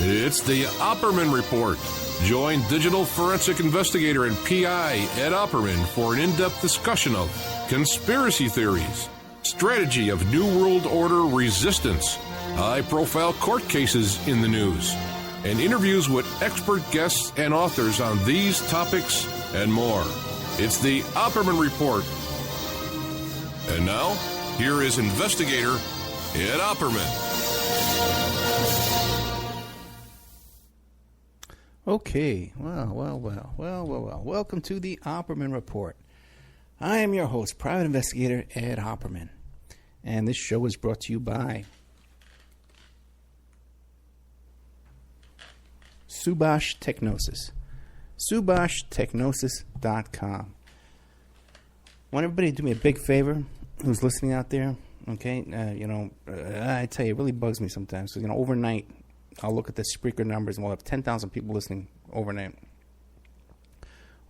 It's the Opperman Report. Join digital forensic investigator and PI Ed Opperman for an in-depth discussion of conspiracy theories, strategy of New World Order resistance, high-profile court cases in the news, and interviews with expert guests and authors on these topics and more. It's the Opperman Report. And now, here is investigator Ed Opperman. Okay, well. Welcome to the Opperman Report. I am your host, private investigator Ed Opperman, and this show is brought to you by Subash Technosis. SubashTechnosis.com. Want everybody to do me a big favor who's listening out there, okay? I tell you, it really bugs me sometimes. So, overnight, I'll look at the Spreaker numbers and we'll have 10,000 people listening overnight.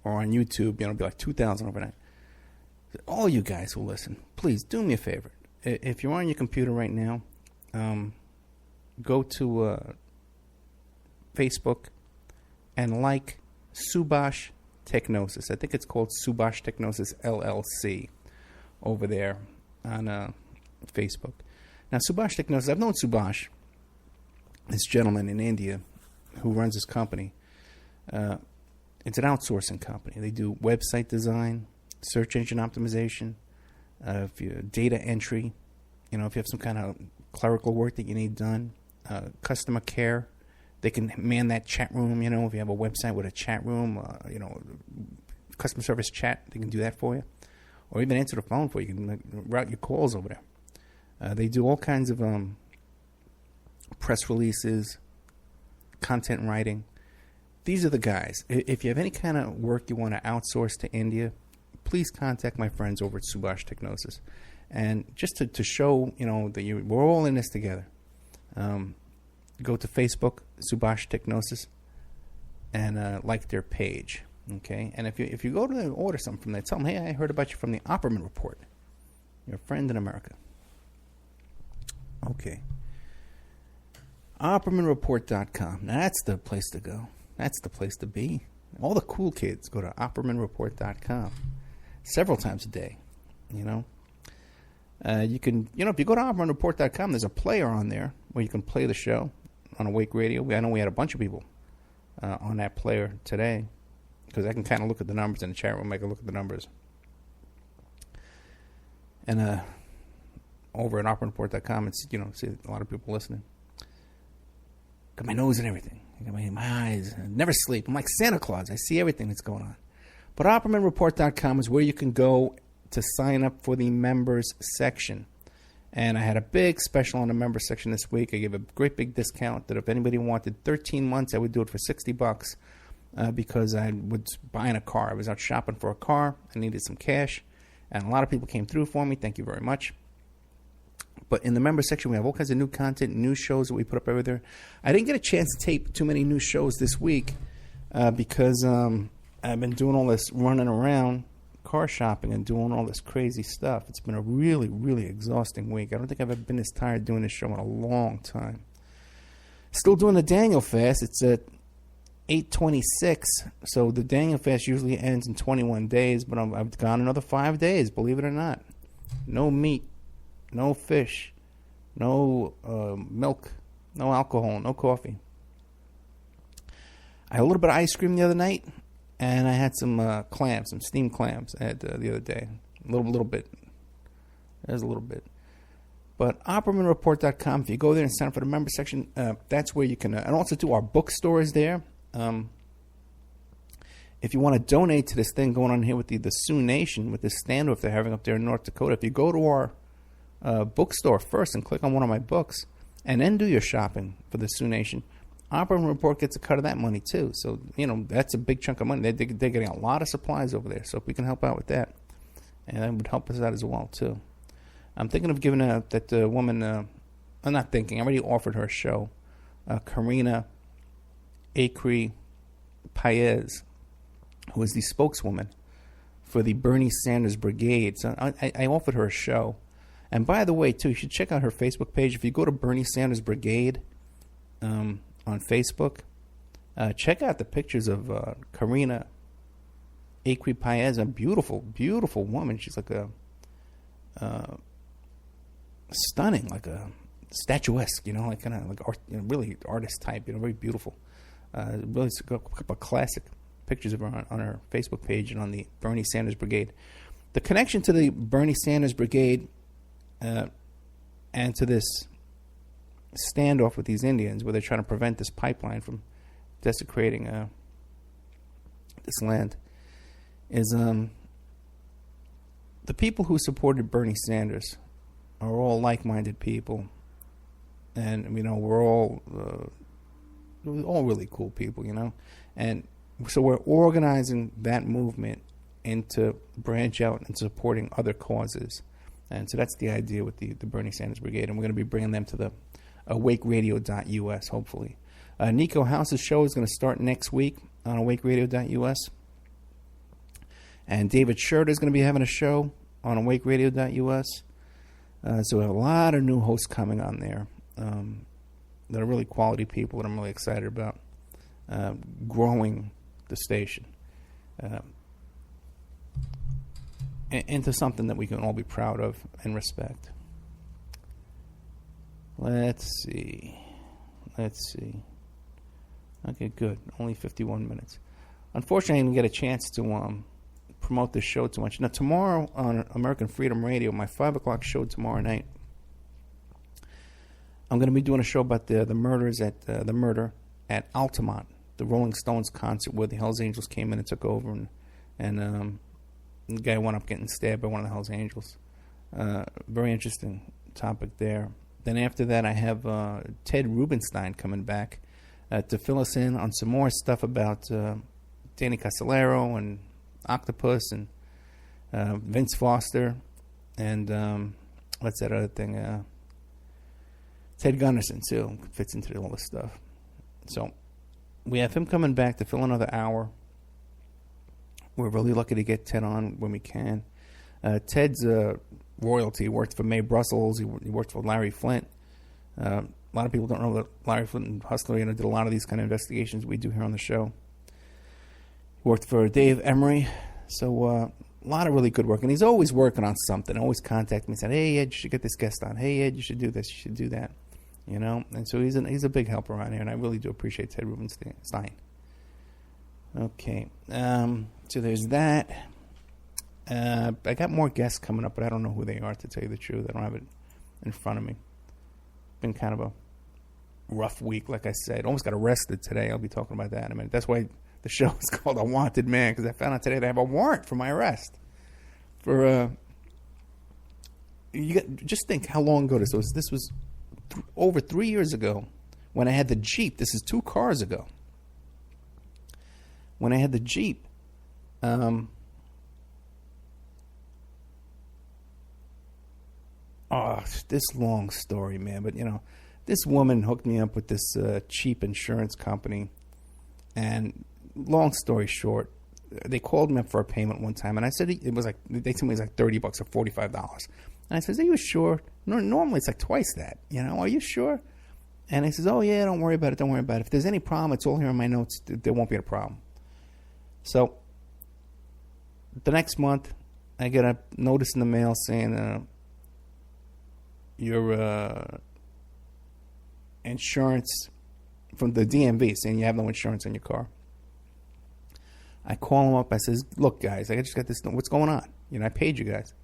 Or on YouTube, it'll be like 2,000 overnight. All you guys who listen, please do me a favor. If you're on your computer right now, go to Facebook and like Subash Technosis. I think it's called Subash Technosis LLC over there on Facebook. Now, Subash Technosis, I've known Subash, this gentleman in India who runs this company. It's an outsourcing company. They do website design, search engine optimization, data entry, if you have some kind of clerical work that you need done, customer care. They can man that chat room, if you have a website with a chat room, customer service chat, they can do that for you. Or even answer the phone for you. You can route your calls over there. They do all kinds of press releases, content writing. These are the guys. If you have any kind of work you want to outsource to India, please contact my friends over at Subash Technosis. And just to show, that we're all in this together, go to Facebook, Subash Technosis, and like their page. Okay? And if you go to them, order something from there, tell them, hey, I heard about you from the Opperman Report. You're a friend in America. Okay. OppermanReport.com. Now, that's the place to go. That's the place to be. All the cool kids go to OppermanReport.com several times a day, You can, if you go to OppermanReport.com, there's a player on there where you can play the show on Awake Radio. I know we had a bunch of people on that player today because I can kind of look at the numbers in the chat room. I can look at the numbers. And over at OppermanReport.com, it's, see a lot of people listening. Got my nose and everything. I got my eyes. I never sleep. I'm like Santa Claus. I see everything that's going on. But OppermanReport.com is where you can go to sign up for the members section. And I had a big special on the members section this week. I gave a great big discount that if anybody wanted 13 months, I would do it for $60 because I was buying a car. I was out shopping for a car. I needed some cash. And a lot of people came through for me. Thank you very much. But in the member section, we have all kinds of new content, new shows that we put up over there. I didn't get a chance to tape too many new shows this week because I've been doing all this running around, car shopping, and doing all this crazy stuff. It's been a really, really exhausting week. I don't think I've ever been this tired doing this show in a long time. Still doing the Daniel Fast. It's at 8/26, so the Daniel Fast usually ends in 21 days, but I've gone another 5 days, believe it or not. No meat. No fish, no milk, no alcohol, no coffee. I had a little bit of ice cream the other night, and I had some clams, some steamed clams I had the other day. A little bit. There's a little bit. But OppermanReport.com, if you go there and sign up for the member section, that's where you can, and also do our bookstores there. If you want to donate to this thing going on here with the Sioux Nation, with this standoff they're having up there in North Dakota, if you go to our bookstore first and click on one of my books and then do your shopping for the Sioux Nation, Opperman Report gets a cut of that money too. So, that's a big chunk of money. They're getting a lot of supplies over there. So if we can help out with that, and that would help us out as well too. I'm thinking of giving that woman, I'm not thinking, I already offered her a show, Karina Acri Paez, who is the spokeswoman for the Bernie Sanders Brigade. So I offered her a show. And by the way, too, you should check out her Facebook page. If you go to Bernie Sanders Brigade on on Facebook. Check out the pictures of Karina Acri-Paez, a beautiful, beautiful woman. She's like a stunning, like a statuesque, like kind of like art, really artist type, very beautiful. Really a couple of classic pictures of her on her Facebook page and on the Bernie Sanders Brigade. The connection to the Bernie Sanders Brigade and to this standoff with these Indians, where they're trying to prevent this pipeline from desecrating this land, is the people who supported Bernie Sanders are all like-minded people, and we're all really cool people, and so we're organizing that movement into branch out and supporting other causes, and so that's the idea with the Bernie Sanders Brigade, and we're going to be bringing them to the awakeradio.us, hopefully. Nico House's show is going to start next week on awakeradio.us. And David Schurter is going to be having a show on awakeradio.us. So we have a lot of new hosts coming on there that are really quality people that I'm really excited about growing the station into something that we can all be proud of and respect. Let's see. Okay, good. Only 51 minutes. Unfortunately, I didn't get a chance to promote this show too much. Now, tomorrow on American Freedom Radio, my 5 o'clock show tomorrow night, I'm going to be doing a show about the murder at Altamont, the Rolling Stones concert where the Hells Angels came in and took over, and the guy wound up getting stabbed by one of the Hells Angels. Very interesting topic there. Then after that, I have Ted Rubenstein coming back to fill us in on some more stuff about Danny Casolaro and Octopus and Vince Foster and what's that other thing? Ted Gunderson, too. Fits into all this stuff. So we have him coming back to fill another hour. We're really lucky to get Ted on when we can. Ted's royalty. He worked for Mae Brussels. He worked for Larry Flint. A lot of people don't know that Larry Flint and Hustler did a lot of these kind of investigations we do here on the show. He worked for Dave Emery. So a lot of really good work. And he's always working on something. Always contact me and said, hey, Ed, you should get this guest on. Hey, Ed, you should do this. You should do that. And so he's a big helper around here. And I really do appreciate Ted Rubenstein. Okay. So there's that. I got more guests coming up, but I don't know who they are, to tell you the truth. I don't have it in front of me. Been kind of a rough week, like I said. Almost got arrested today. I'll be talking about that in a minute. That's why the show is called A Wanted Man, because I found out today they have a warrant for my arrest. Just think how long ago this was. This was over 3 years ago when I had the Jeep. This is 2 cars ago. When I had the Jeep, this long story, man. But, this woman hooked me up with this cheap insurance company. And long story short, they called me up for a payment one time. And I said, they told me it was like $30 or $45. And I said, are you sure? No, normally it's like twice that. Are you sure? And he says, oh, yeah, don't worry about it. Don't worry about it. If there's any problem, it's all here in my notes. There won't be a problem. So the next month, I get a notice in the mail saying, your insurance from the DMV saying you have no insurance on your car. I call them up. I says, look, guys, I just got this. What's going on? I paid you guys.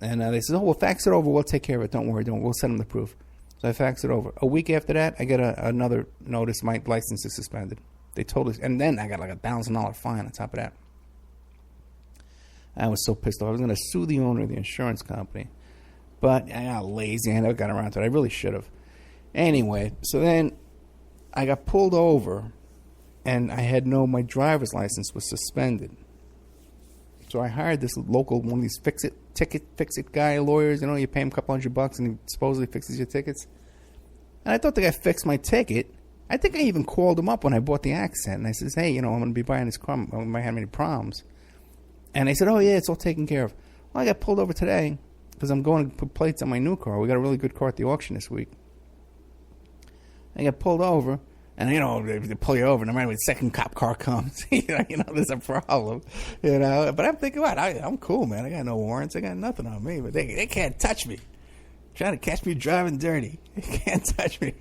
And they said, oh, we'll fax it over. We'll take care of it. Don't worry. We'll send them the proof. So I fax it over. A week after that, I get another notice. My license is suspended. They told us. And then I got like $1,000 fine on top of that. I was so pissed off. I was going to sue the owner of the insurance company. But I got lazy. I never got around to it. I really should have. Anyway, so then I got pulled over, and I had my driver's license was suspended. So I hired this local, one of these fix-it guy lawyers. You pay him a couple $100 and he supposedly fixes your tickets. And I thought the guy fixed my ticket. I think I even called him up when I bought the Accent. And I says, hey, I'm going to be buying this car. I might have any problems. And they said, oh, yeah, it's all taken care of. Well, I got pulled over today because I'm going to put plates on my new car. We got a really good car at the auction this week. I got pulled over, And, they pull you over, and no matter when the second cop car comes, there's a problem, But I'm thinking, what? I'm cool, man. I got no warrants. I got nothing on me. But they can't touch me. Trying to catch me driving dirty. They can't touch me.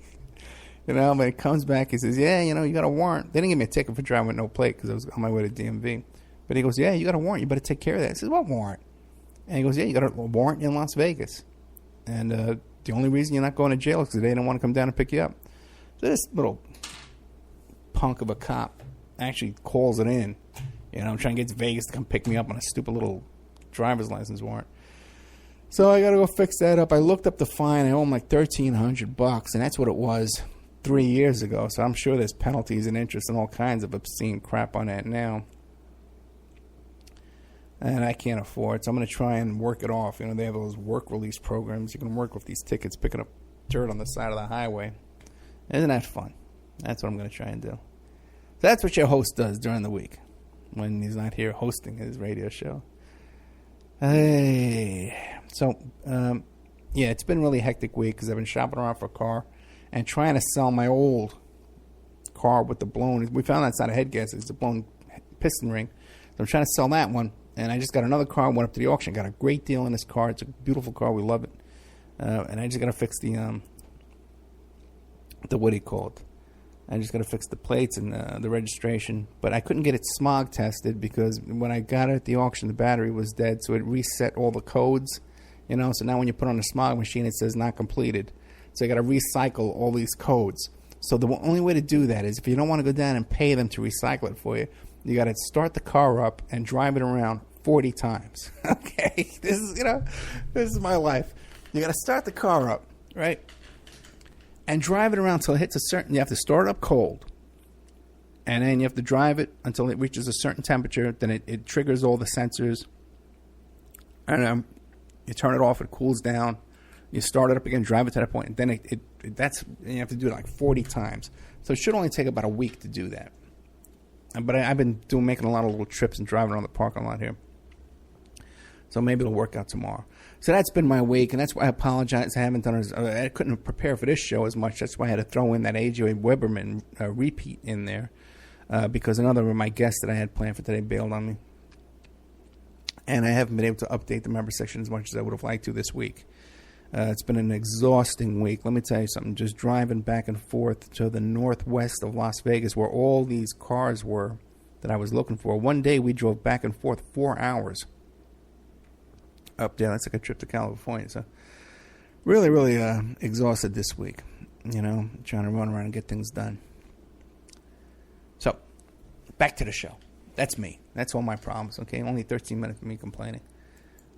But it comes back. He says, yeah, you got a warrant. They didn't give me a ticket for driving with no plate because I was on my way to DMV. But he goes, yeah, you got a warrant. You better take care of that. I says, what warrant? And he goes, yeah, you got a warrant in Las Vegas. And the only reason you're not going to jail is because they didn't want to come down and pick you up. So this little punk of a cop actually calls it in. I'm trying to get to Vegas to come pick me up on a stupid little driver's license warrant. So I got to go fix that up. I looked up the fine. I owe him like $1,300, and that's what it was 3 years ago. So I'm sure there's penalties and interest and all kinds of obscene crap on that now. And I can't afford it. So I'm going to try and work it off. They have those work release programs. You can work with these tickets, picking up dirt on the side of the highway. Isn't that fun? That's what I'm going to try and do. So that's what your host does during the week when he's not here hosting his radio show. Hey. So, it's been a really hectic week because I've been shopping around for a car and trying to sell my old car with the blown. We found that's not a head gasket. It's a blown piston ring. So I'm trying to sell that one. And I just got another car. Went up to the auction. Got a great deal on this car. It's a beautiful car. We love it. And I just got to fix the what do you call it? I just got to fix the plates and the registration. But I couldn't get it smog tested because when I got it at the auction, the battery was dead. So it reset all the codes, So now when you put on the smog machine, it says not completed. So I got to recycle all these codes. So the only way to do that is if you don't want to go down and pay them to recycle it for you, you got to start the car up and drive it around 40 times. Okay? This is my life. You got to start the car up, right? And drive it around until it hits you have to start it up cold. And then you have to drive it until it reaches a certain temperature. Then it triggers all the sensors. And you turn it off, it cools down. You start it up again, drive it to that point. And then you have to do it like 40 times. So it should only take about a week to do that. But I've been making a lot of little trips and driving around the parking lot here. So maybe it'll work out tomorrow. So that's been my week, and that's why I apologize. I couldn't prepare for this show as much. That's why I had to throw in that A.J. Weberman repeat in there because another of my guests that I had planned for today bailed on me. And I haven't been able to update the member section as much as I would have liked to this week. It's been an exhausting week. Let me tell you something. Just driving back and forth to the northwest of Las Vegas where all these cars were that I was looking for. One day we drove back and forth 4 hours up there. That's like a trip to California. So really, really exhausted this week. Trying to run around and get things done. So back to the show. That's me. That's all my problems. Okay, only 13 minutes of me complaining,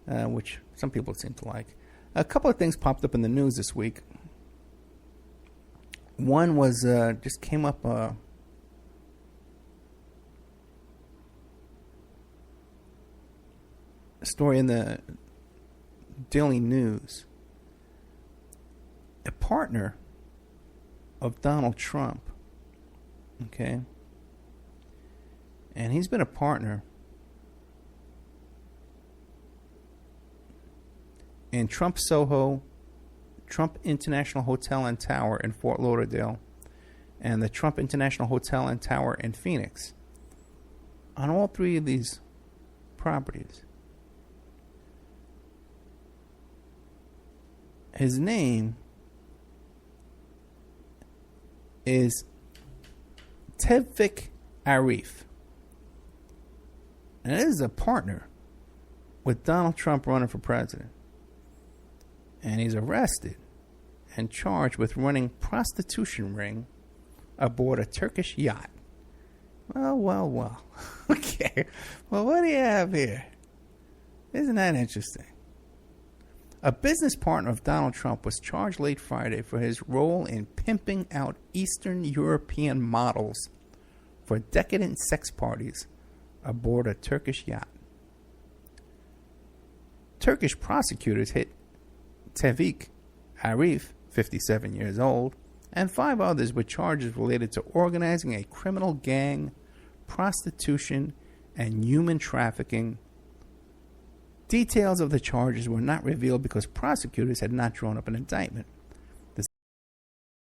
which some people seem to like. A couple of things popped up in the news this week. One was just came up a story in the Daily News. A partner of Donald Trump, okay, and he's been a partner in Trump Soho, Trump International Hotel and Tower in Fort Lauderdale, and the Trump International Hotel and Tower in Phoenix. On all three of these properties, his name is Tevfik Arif. And it is a partner with Donald Trump running for president. And he's arrested and charged with running prostitution ring aboard a Turkish yacht. Well. Okay. Well, what do you have here? Isn't that interesting? A business partner of Donald Trump was charged late Friday for his role in pimping out Eastern European models for decadent sex parties aboard a Turkish yacht. Turkish prosecutors hit Tevfik Arif, 57 years old, and 5 others with charges related to organizing a criminal gang, prostitution, and human trafficking. Details of the charges were not revealed because prosecutors had not drawn up an indictment.